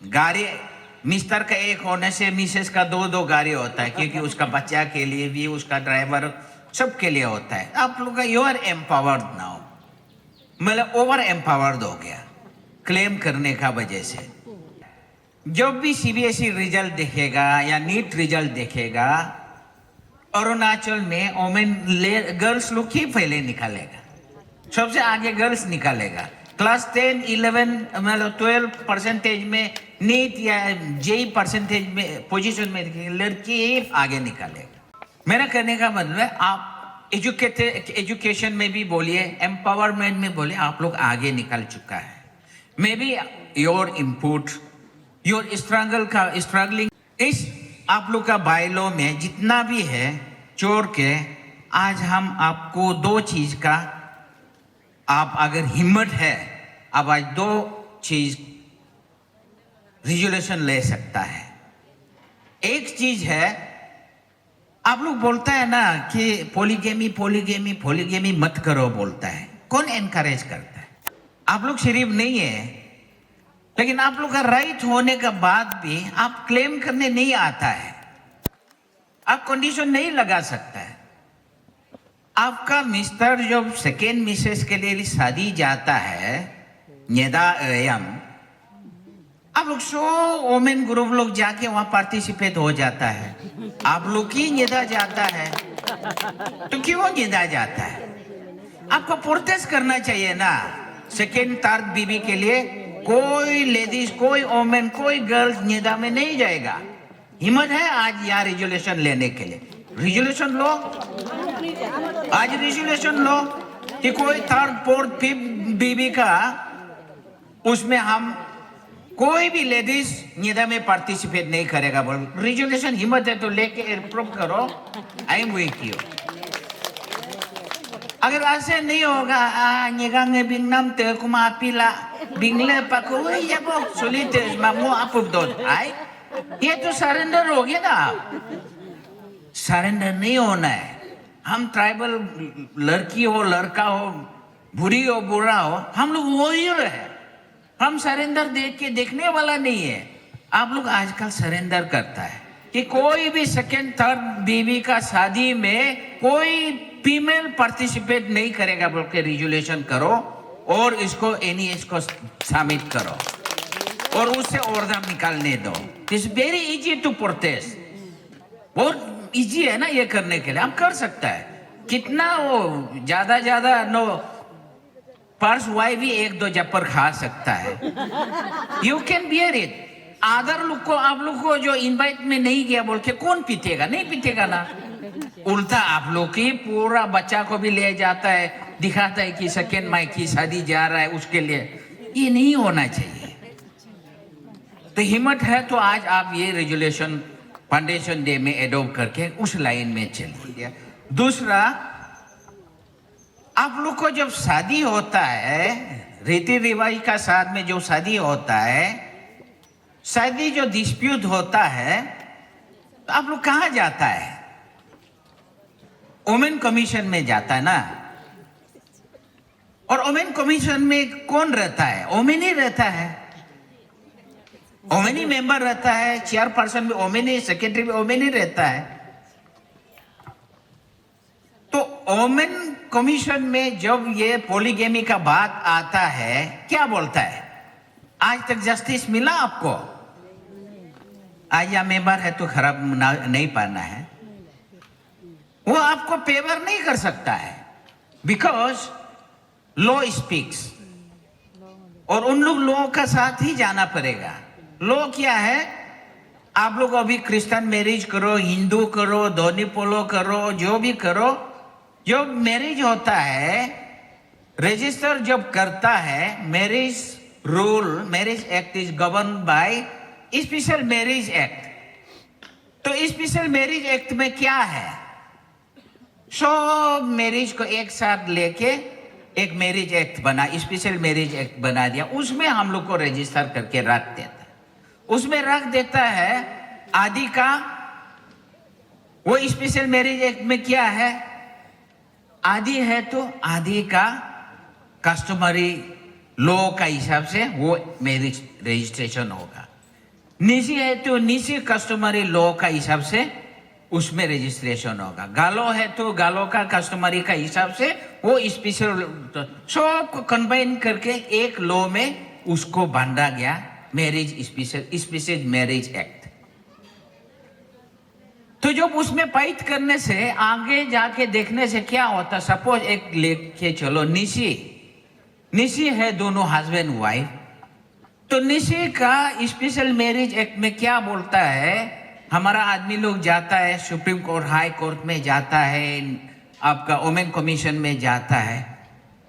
गाड़ी मिस्टर का एक होने से मिसेस का 2-2 गाड़ी होता है, क्योंकि उसका बच्चा के लिए भी, उसका ड्राइवर, सबके लिए होता है। आप लोग का यू आर एम्पावर्ड नाउ, मतलब ओवर एम्पावर्ड हो गया क्लेम करने का वजह से। जब भी सीबीएसई रिजल्ट देखेगा या नीट रिजल्ट देखेगा, अरुणाचल में वोमेन गर्ल्स लोग ही पहले निकालेगा, सबसे आगे गर्ल्स निकालेगा। क्लास 10, 11 मतलब 12% में नीट या जेई परसेंटेज में पोजीशन में लड़की ही आगे निकालेगा। मेरा कहने का मतलब है, आप एजुकेशन में भी बोलिए, एम्पावरमेंट में बोलिए, आप लोग आगे निकल चुका है। May be your input, your struggling, इस आप लोग का बायलो में जितना भी है जोड़ के आज हम आपको 2 चीज का, आप अगर हिम्मत है, आप आज 2 चीज रिजोल्यूशन ले सकता है। एक चीज है, आप लोग बोलता है ना कि पॉलीगेमी मत करो, बोलता है, कौन एनकरेज करता है? आप लोग शरीफ नहीं है, लेकिन आप लोग का राइट होने के बाद भी आप क्लेम करने नहीं आता है, आप कंडीशन नहीं लगा सकता है। आपका मिस्टर जब सेकेंड मिसेस के लिए शादी जाता है, आप लोग 100 वोमेन ग्रुप लोग जाके वहां पार्टिसिपेट हो जाता है, आप लोग ही निदा जाता है, तो क्यों निदा जाता है? आपको प्रोटेस्ट करना चाहिए ना। सेकेंड थर्ड बीबी के लिए कोई लेडीज, कोई वोमेन, कोई गर्ल्स निदा में नहीं जाएगा। हिम्मत है आज यहाँ रिजोल्यूशन लेने के लिए, रिजोल्यूशन लो, आज रिजोल्यूशन लो। कि कोई थर्ड फोर्थ फिफ्थ बीवी का उसमें हम कोई भी लेडीज निदा में पार्टिसिपेट नहीं करेगा बोल रिजोल्यूशन हिम्मत है तो लेके अप्रूव करो आई एम विथ यू अगर ऐसे नहीं होगा निगांगे बिंगनाम ते कुमा पिला बिंगले पको ये वो सुलिते मामू अप्रूव दो आई ये तो सरेंडर हो गया ना सरेंडर नहीं होना है हम ट्राइबल लड़की हो लड़का हो बुरी हो बुरा हो हम लोग वही रहे हम सरेंडर देख के देखने वाला नहीं है आप लोग आजकल सरेंडर करता है कि कोई भी सेकेंड थर्ड बीवी का शादी में कोई फीमेल पार्टिसिपेट नहीं करेगा बोल के रिजोल्यूशन करो और इसको एनईएस को शामिल करो और उससे ऑर्डर निकालने दो it's very easy to protest बहुत इजी है ना ये करने के लिए हम कर सकता है कितना वो ज्यादा नो पर्स वाई भी एक दो जप्पर खा सकता है यू कैन बियर इट आदर लोग को आप लोग को जो इनवाइट में नहीं किया बोल के कौन पीतेगा नहीं पीतेगा ना उल्टा आप लोग की पूरा बच्चा को भी ले जाता है दिखाता है कि सेकेंड माई की शादी जा रहा है उसके लिए ये नहीं होना चाहिए तो हिम्मत है तो आज आप ये रेजुलेशन फाउंडेशन डे में एडॉप्ट करके उस लाइन में चलिए दूसरा आप लोग को जब शादी होता है रीति रिवाज का साथ में जो शादी होता है शादी जो डिस्प्यूट होता है तो आप लोग कहाँ जाता है वुमेन कमीशन में जाता है ना और वुमेन कमीशन में कौन रहता है वुमेन ही रहता है वुमेन ही मेंबर रहता है चेयरपर्सन भी वुमेन ही सेक्रेटरी भी वुमेन ही रहता है तो वुमेन कमीशन में जब ये पॉलीगेमी का बात आता है क्या बोलता है आज तक जस्टिस मिला आपको आज या मेंबर है तो खराब नहीं पाना है वो आपको फेवर नहीं कर सकता है बिकॉज लॉ स्पीक्स और उन लोग लोगों का साथ ही जाना पड़ेगा लॉ क्या है आप लोग अभी क्रिश्चियन मैरिज करो हिंदू करो धोनी पोलो करो जो भी करो जब मैरिज होता है रजिस्टर जब करता है marriage rule marriage act is govern by special marriage act तो स्पेशल मैरिज एक्ट में क्या है सब मैरिज को एक साथ लेके एक मैरिज एक्ट बना स्पेशल मैरिज एक्ट बना दिया उसमें हम लोग को रजिस्टर करके रख देता है उसमें रख देता है आदि का वो स्पेशल मैरिज एक्ट में क्या है आदि है तो आदि का कस्टमरी लॉ का हिसाब से वो मैरिज रजिस्ट्रेशन होगा निजी है तो निजी कस्टमरी लॉ का हिसाब से उसमें रजिस्ट्रेशन होगा गालो है तो गालो का कस्टमरी का हिसाब से वो स्पेशल सब कंबाइन करके एक लॉ में उसको बांधा गया मैरिज स्पेशल मैरिज एक्ट तो जब उसमें फाइट करने से आगे जाके देखने से क्या होता सपोज एक लेके चलो निशी है दोनों हस्बैंड वाइफ तो निशी का स्पेशल मैरिज एक्ट में क्या बोलता है हमारा आदमी लोग जाता है सुप्रीम कोर्ट हाई कोर्ट में जाता है आपका वुमेन कमीशन में जाता है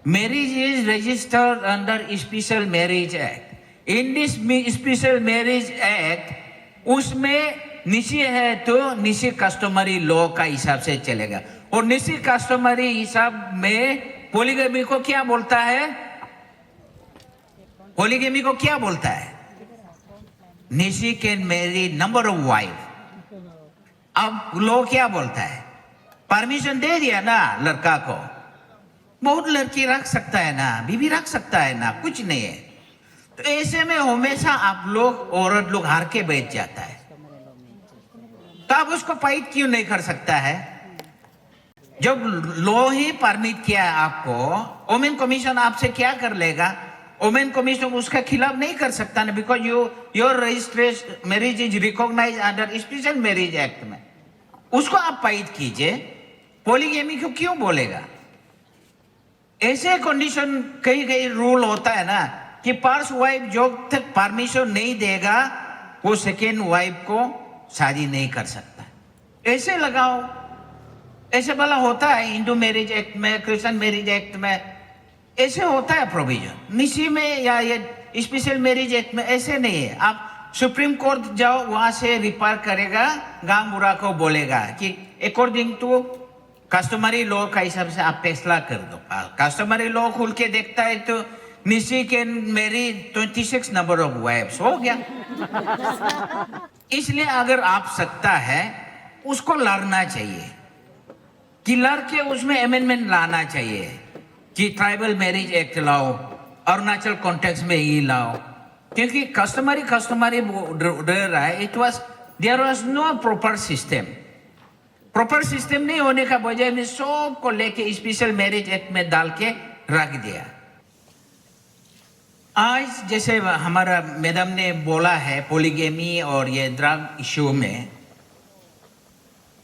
marriage is registered under special marriage act in this special marriage act उसमें निशी है तो निशी कस्टमरी लॉ का हिसाब से चलेगा और निशी कस्टमरी हिसाब में पॉलीगेमी को क्या बोलता है पॉलीगेमी को क्या बोलता है Nishi can marry number of wife अब लॉ क्या बोलता है परमिशन दे दिया ना लड़का को बहुत लड़की रख सकता है ना बीवी रख सकता है ना कुछ नहीं है तो ऐसे में हमेशा आप लोग औरत लोग हार के बैठ जाता है तो आप उसको फाइट क्यों नहीं कर सकता है जब लॉ ही परमिट किया है आपको वुमेन कमीशन आपसे क्या कर लेगा वुमेन कमीशन उसका खिलाफ नहीं कर सकता ना because your registration marriage is recognise under special marriage act में उसको आप फाइट कीजिए पॉलीगेमी को क्यों बोलेगा ऐसे कंडीशन कई रूल होता है ना कि फर्स्ट वाइफ जो तक परमिशन नहीं देगा वो सेकेंड वाइफ को शादी नहीं कर सकता ऐसे लगाओ ऐसे वाला होता है हिंदू मैरिज एक्ट में, क्रिश्चियन मैरिज एक्ट में ऐसे होता है प्रोविजन। निसी में या ये स्पेशल मैरिज एक्ट में ऐसे नहीं है। आप सुप्रीम कोर्ट जाओ, वहां से रिपार करेगा, गांव बुरा को बोलेगा कि अकॉर्डिंग टू कस्टमरी लॉ का हिसाब से आप फैसला कर दो। कस्टमरी लॉ खुल के देखता है तो Nyishi can marry 26 number of wifes, हो गया। इसलिए अगर आप सकता है उसको लड़ना चाहिए कि लड़के उसमें अमेंडमेंट लाना चाहिए कि ट्राइबल मैरिज एक्ट लाओ, अरुणाचल कॉन्टेक्स्ट में ये लाओ, क्योंकि कस्टमरी रह रहा है। There was no proper system. Proper system नहीं होने का वजह में सबको लेके स्पेशल मैरिज एक्ट में डाल के रख दिया। आज जैसे हमारा मैडम ने बोला है पॉलीगेमी और ये ड्रग इश्यू में,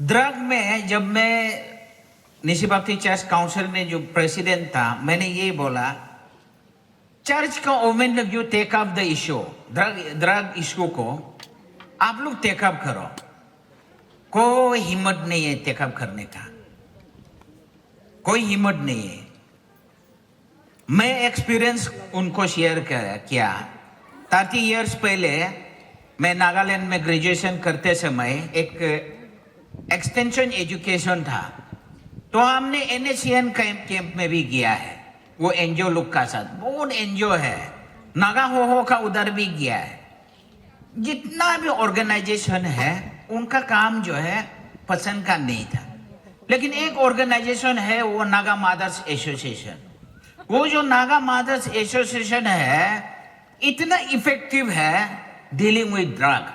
ड्रग में जब मैं निसी बैप्टिस्ट चर्च काउंसिल में जो प्रेसिडेंट था, मैंने ये बोला चर्च का वोमेन लोग जो take up the issue, drug issue को आप लोग टेक अप करो। कोई हिम्मत नहीं है टेक अप करने का, कोई हिम्मत नहीं है। मैं एक्सपीरियंस उनको शेयर किया। 30 इयर्स पहले मैं नागालैंड में ग्रेजुएशन करते समय एक एक्सटेंशन एजुकेशन था, तो हमने NHCN कैंप में भी गया है। वो एनजीओ लोग का साथ, बहुत एनजीओ है, नागा हो का उधर भी गया है। जितना भी ऑर्गेनाइजेशन है उनका काम जो है पसंद का नहीं था, लेकिन एक ऑर्गेनाइजेशन है वो नागा मदर्स एसोसिएशन। वो जो नागा मदर्स एसोसिएशन है इतना इफेक्टिव है डीलिंग विद ड्रग।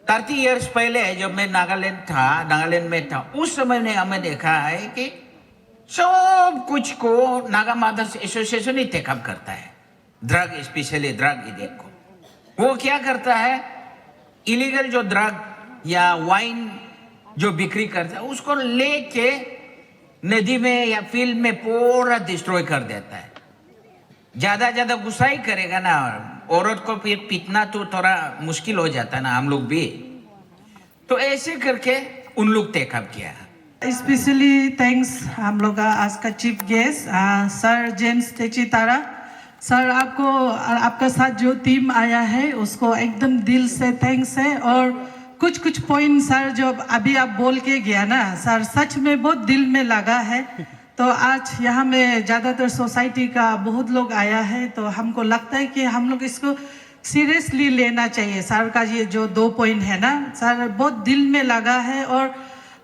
30 इयर्स पहले जब मैं नागालैंड में था, उस समय ने हमें देखा है कि सब कुछ को नागा मदर्स एसोसिएशन ही टेकअप करता है। ड्रग, स्पेशली ड्रग इडिक्ट को वो क्या करता है, इलीगल जो ड्रग या वाइन जो बिक्री करता है उसको लेके नदी में या फील्ड में पूरा डिस्ट्रॉय कर देता है। ज्यादा गुस्सा ही करेगा ना, औरत को फिर पीटना तो थोड़ा मुश्किल हो जाता है ना, हम लोग भी। तो ऐसे करके उन लोग टेकअप किया। स्पेशली थैंक्स हम लोग का आज का चीफ गेस्ट सर जेम्स टेचितारा सर, आपको आपका साथ जो टीम आया है उसको एकदम दिल से थैंक्स है। और कुछ पॉइंट सर जो अभी आप बोल के गया ना सर, सच में बहुत दिल में लगा है। तो आज यहाँ में ज़्यादातर सोसाइटी का बहुत लोग आया है, तो हमको लगता है कि हम लोग इसको सीरियसली लेना चाहिए। सर का ये जो 2 पॉइंट है ना सर, बहुत दिल में लगा है। और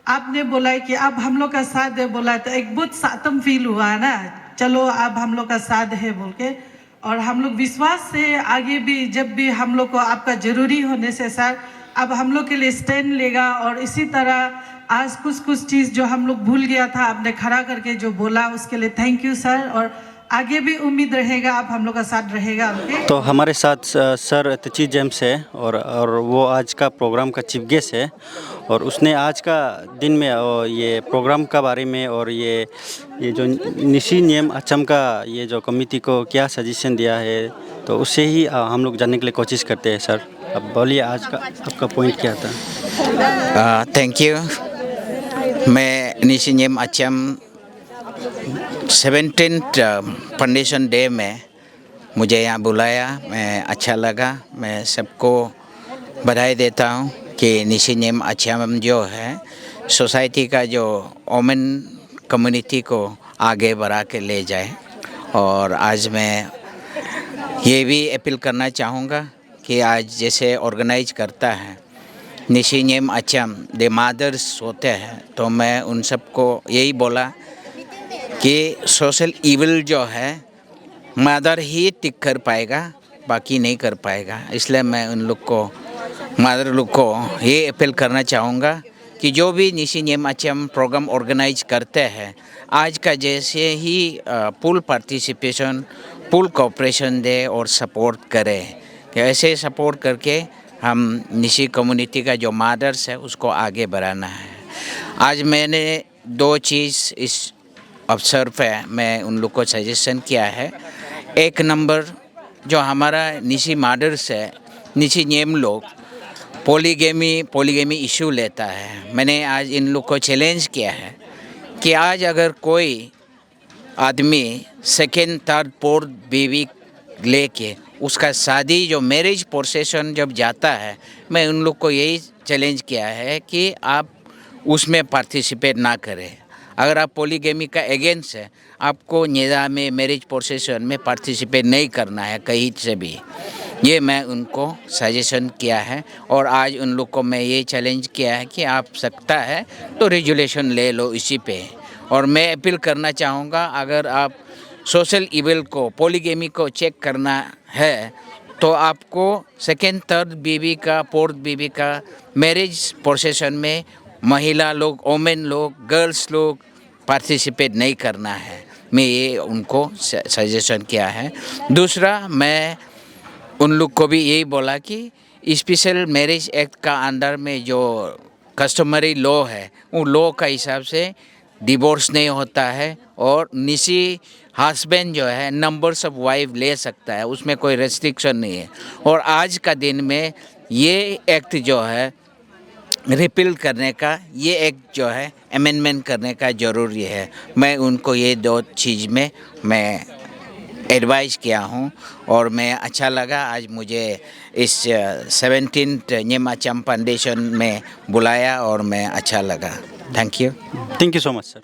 आपने बोला है कि अब हम लोग का साथ है, बोला तो एक बहुत सातम फील हुआ है ना, चलो अब हम लोग का साथ है बोल के। और हम लोग विश्वास से आगे भी जब भी हम लोग को आपका जरूरी होने से सर अब हम लोग के लिए स्टैंड लेगा। और इसी तरह आज कुछ चीज़ जो हम लोग भूल गया था आपने खड़ा करके जो बोला उसके लिए थैंक यू सर। और आगे भी उम्मीद रहेगा आप हम लोग का साथ रहेगा। तो हमारे साथ सर तची जेम्स है और वो आज का प्रोग्राम का चीफ गेस्ट है। और उसने आज का दिन में ये प्रोग्राम का बारे में और ये जो निसी न्यम अचम का ये जो कमेटी को क्या सजेशन दिया है, तो उससे ही हम लोग जानने के लिए कोशिश करते हैं। सर अब बोलिए आज का आपका पॉइंट क्या था? Thank you. मैं निसी न्यम अचम 17th फाउंडेशन डे में मुझे यहाँ बुलाया, मैं अच्छा लगा। मैं सबको बधाई देता हूँ कि निसी न्यम अचम जो है सोसाइटी का जो वोमेन कम्युनिटी को आगे बढ़ा के ले जाए। और आज मैं ये भी अपील करना चाहूँगा कि आज जैसे ऑर्गेनाइज करता है निसी न्यम अचम दे मदर्स होते हैं, तो मैं उन सबको यही बोला कि सोशल इविल जो है मदर ही टिक कर पाएगा, बाकी नहीं कर पाएगा। इसलिए मैं उन लोग को मदर लोग को ये अपील करना चाहूँगा कि जो भी निसी न्यम अचम प्रोग्राम ऑर्गेनाइज करते हैं, आज का जैसे ही फुल पार्टिसिपेशन, फुल कोऑपरेशन दे और सपोर्ट करें। कि ऐसे सपोर्ट करके हम निसी कम्युनिटी का जो मदर्स है उसको आगे बढ़ाना है। आज मैंने 2 चीज़ इस अवसर पे मैं उन लोग को सजेशन किया है। एक नंबर जो हमारा निसी मदर्स है, निसी न्यम लोग, पॉलीगेमी इशू लेता है। मैंने आज इन लोग को चैलेंज किया है कि आज अगर कोई आदमी सेकेंड थर्ड फोर्थ बीवी लेके उसका शादी जो मैरिज प्रोसेसन जब जाता है, मैं उन लोग को यही चैलेंज किया है कि आप उसमें पार्टिसिपेट ना करें। अगर आप पॉलीगेमी का अगेंस्ट है, आपको निज़ाम में मैरिज प्रोसेसन में पार्टिसिपेट नहीं करना है कहीं से भी। ये मैं उनको सजेशन किया है और आज उन लोग को मैं ये चैलेंज किया है कि आप सकता है तो रेजुलेशन ले लो इसी पे। और मैं अपील करना चाहूँगा, अगर आप सोशल इविल को, पॉलीगेमी को चेक करना है तो आपको सेकेंड थर्ड बीवी का, फोर्थ बीवी का मैरिज प्रोसेसन में महिला लोग, वोमेन लोग, गर्ल्स लोग पार्टिसिपेट नहीं करना है। मैं ये उनको सजेशन किया है। दूसरा, मैं उन लोग को भी यही बोला कि स्पेशल मैरिज एक्ट का अंडर में जो कस्टमरी लॉ है, वो लॉ का हिसाब से डिवोर्स नहीं होता है और निसी हस्बैंड जो है नंबर्स ऑफ वाइफ ले सकता है, उसमें कोई रेस्ट्रिक्शन नहीं है। और आज का दिन में ये एक्ट जो है रिपील करने का, ये एक्ट जो है अमेंडमेंट करने का ज़रूरी है। मैं उनको ये दो चीज़ में मैं एडवाइस किया हूँ और मैं अच्छा लगा आज मुझे इस 17th न्येम आचम फाउंडेशन में बुलाया और मैं अच्छा लगा। Thank you so much sir.